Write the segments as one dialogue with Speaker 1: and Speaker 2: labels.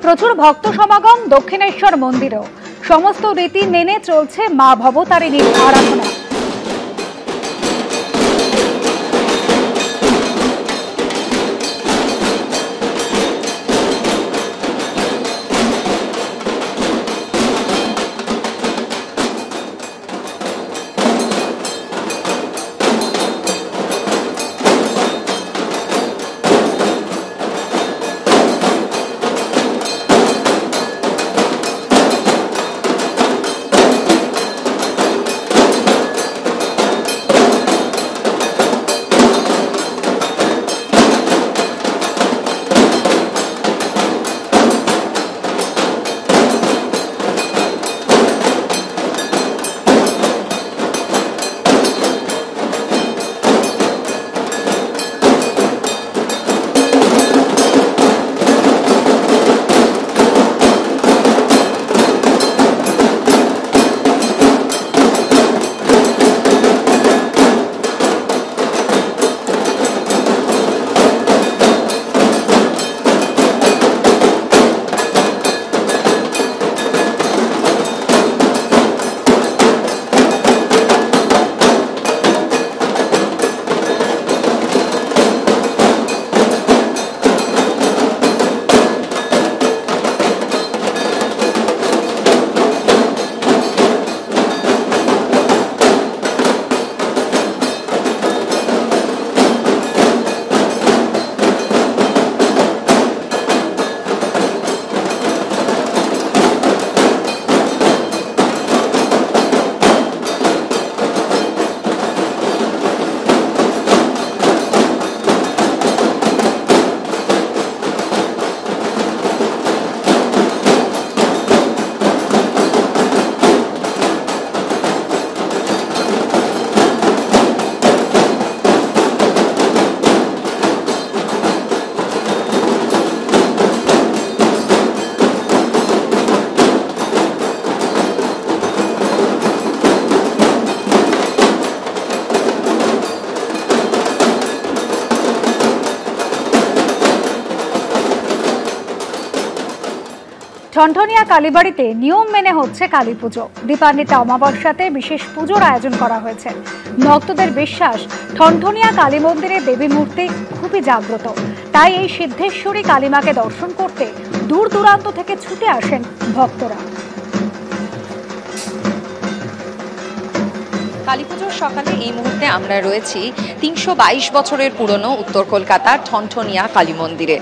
Speaker 1: প্রচুর ভক্ত সমাগম দক্ষিণেশ্বর মন্দিরেও। সমস্ত রীতি মেনে চলছে মা ভবতারিণীর আরাধনা। ঠনঠনিয়া কালীবাড়িতে নিয়ম মেনে হচ্ছে কালী পুজো। দীপান্বিতা অমাবস্যাতে বিশেষ পুজোর আয়োজন করা হয়েছে। ভক্তদের বিশ্বাস, ঠনঠনিয়া কালী মন্দিরে দেবী মূর্তি খুবই জাগ্রত। তাই এই সিদ্ধেশ্বরী কালীমাকে দর্শন করতে দূর দূরান্ত থেকে ছুটে আসেন ভক্তরা।
Speaker 2: কালীপুজোর সকালে এই মুহূর্তে আমরা রয়েছি ৩২২ বছরের পুরনো উত্তর কলকাতার ঠনঠনিয়া কালী মন্দিরে।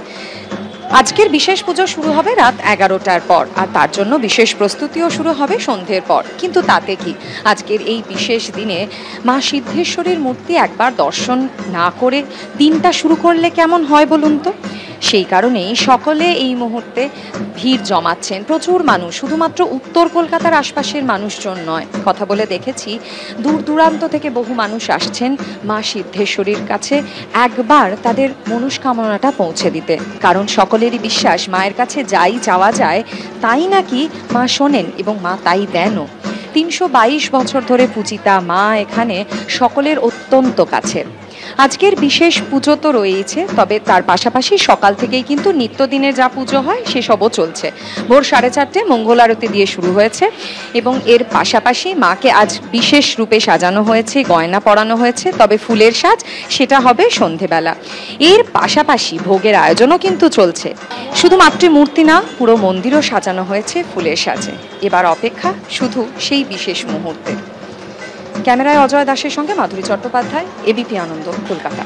Speaker 2: আজকের বিশেষ পুজো শুরু হবে রাত ১১টার পর, আর তার জন্য বিশেষ প্রস্তুতিও শুরু হবে সন্ধ্যের পর। কিন্তু তাতে কি, আজকের এই বিশেষ দিনে মা সিদ্ধেশ্বরীর মূর্তি একবার দর্শন না করে দিনটা শুরু করলে কেমন হয় বলুন তো? সেই কারণেই সকলে এই মুহূর্তে ভিড় জমাচ্ছেন। প্রচুর মানুষ, শুধুমাত্র উত্তর কলকাতার আশপাশের মানুষজন নয়, কথা বলে দেখেছি দূর দূরান্ত থেকে বহু মানুষ আসছেন মা সিদ্ধেশ্বরীর কাছে একবার তাদের মনস্কামনাটা পৌঁছে দিতে। কারণ সকলেরই বিশ্বাস, মায়ের কাছে যাই চাওয়া যায় তাই নাকি মা শোনেন এবং মা তাই দেনও। ৩২২ বছর ধরে পূজিতা মা এখানে সকলের অত্যন্ত কাছের। আজকের বিশেষ পুজো তো রয়েছে, তবে তার পাশাপাশি সকাল থেকেই কিন্তু নিত্যদিনের যা পুজো হয় সেসবও চলছে। ভোর 4:30 মঙ্গল আরতি দিয়ে শুরু হয়েছে এবং এর পাশাপাশি মাকে আজ বিশেষ রূপে সাজানো হয়েছে, গয়না পরানো হয়েছে, তবে ফুলের সাজ সেটা হবে সন্ধেবেলা। এর পাশাপাশি ভোগের আয়োজনও কিন্তু চলছে। শুধুমাত্র মূর্তি না, পুরো মন্দিরও সাজানো হয়েছে ফুলের সাজে। এবার অপেক্ষা শুধু সেই বিশেষ মুহূর্তে। ক্যামেরায় অজয় দাসের সঙ্গে মাধুরী চট্টোপাধ্যায়, এবিপি আনন্দ, কলকাতা।